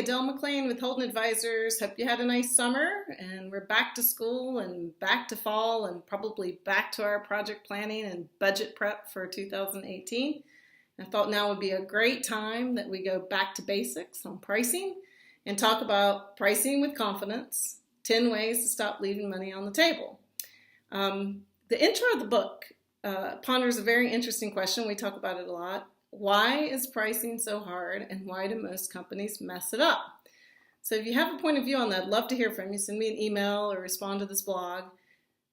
Adele McLean with Holden Advisors. Hope you had a nice summer, and we're back to school and back to fall and probably back to our project planning and budget prep for 2018. I thought now would be a great time that we go back to basics on pricing and talk about pricing with confidence, 10 ways to stop leaving money on the table. The intro of the book ponders a very interesting question. We talk about it a lot. Why is pricing so hard, and why do most companies mess it up? So if you have a point of view on that, I'd love to hear from you. Send me an email or respond to this blog.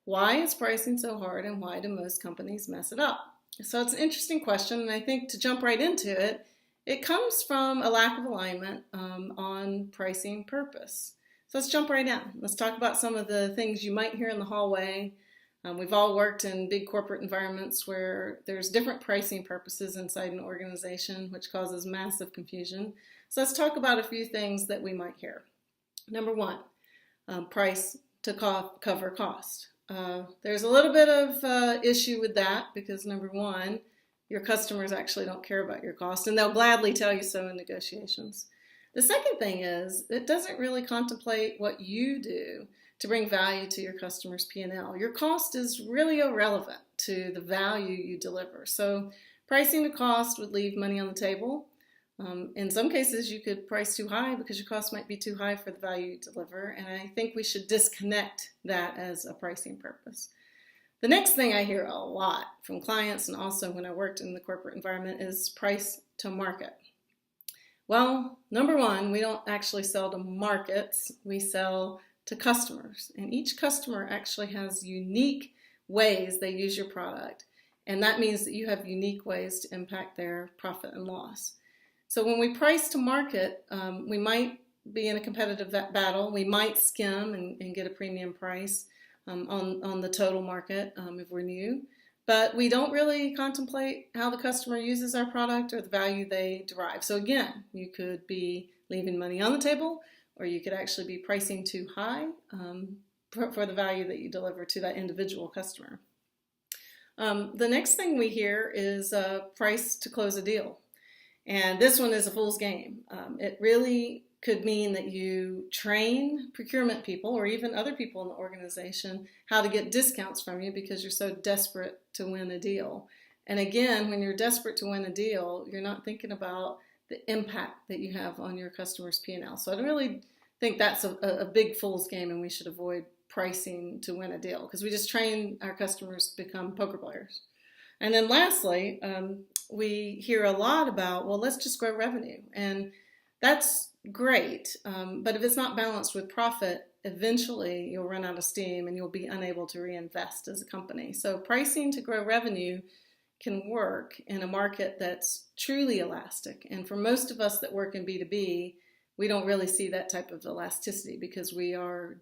Why is pricing so hard, and why do most companies mess it up? So it's an interesting question, and I think to jump right into it, it comes from a lack of alignment on pricing purpose. So let's jump right in. Let's talk about some of the things you might hear in the hallway. We've all worked in big corporate environments where there's different pricing purposes inside an organization, which causes massive confusion. So let's talk about a few things that we might hear. Number one, price to cover cost. There's a little bit of issue with that because number one, your customers actually don't care about your cost, and they'll gladly tell you so in negotiations. The second thing is it doesn't really contemplate what you do to bring value to your customer's P&L. Your cost is really irrelevant to the value you deliver. So pricing to cost would leave money on the table. In some cases, you could price too high because your cost might be too high for the value you deliver. And I think we should disconnect that as a pricing purpose. The next thing I hear a lot from clients, and also when I worked in the corporate environment, is price to market. Well, number one, we don't actually sell to markets. We sell to customers, and each customer actually has unique ways they use your product, and that means that you have unique ways to impact their profit and loss. So when we price to market, we might be in a competitive battle. We might skim and get a premium price on the total market if we're new, but we don't really contemplate how the customer uses our product or the value they derive. So again, you could be leaving money on the table, or you could actually be pricing too high for the value that you deliver to that individual customer. The next thing we hear is price to close a deal. And this one is a fool's game. It really could mean that you train procurement people or even other people in the organization how to get discounts from you because you're so desperate to win a deal. And again, when you're desperate to win a deal, you're not thinking about the impact that you have on your customer's P&L. So I really think that's a big fool's game, and we should avoid pricing to win a deal because we just train our customers to become poker players. And then lastly, we hear a lot about, well, let's just grow revenue. And that's great, but if it's not balanced with profit, eventually you'll run out of steam and you'll be unable to reinvest as a company. So pricing to grow revenue can work in a market that's truly elastic. And for most of us that work in B2B, we don't really see that type of elasticity because we are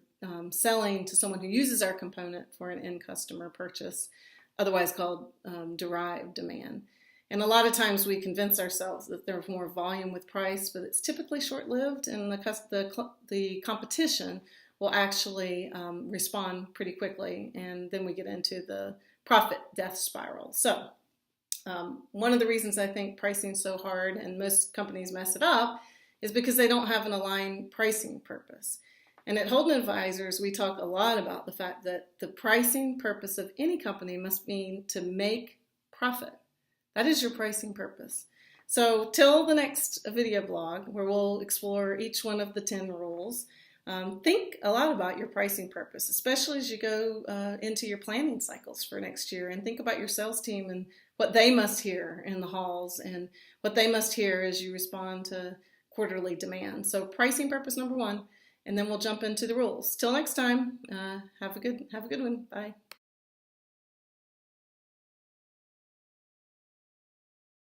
selling to someone who uses our component for an end customer purchase, otherwise called derived demand. And a lot of times we convince ourselves that there's more volume with price, but it's typically short-lived, and the competition will actually respond pretty quickly, and then we get into the profit death spiral. So one of the reasons I think pricing is so hard and most companies mess it up is because they don't have an aligned pricing purpose. And at Holden Advisors, we talk a lot about the fact that the pricing purpose of any company must mean to make profit. That is your pricing purpose. So till the next video blog where we'll explore each one of the 10 rules, think a lot about your pricing purpose, especially as you go into your planning cycles for next year, and think about your sales team and what they must hear in the halls and what they must hear as you respond to quarterly demand. So pricing purpose number one, and then we'll jump into the rules. Till next time, have a good one. Bye.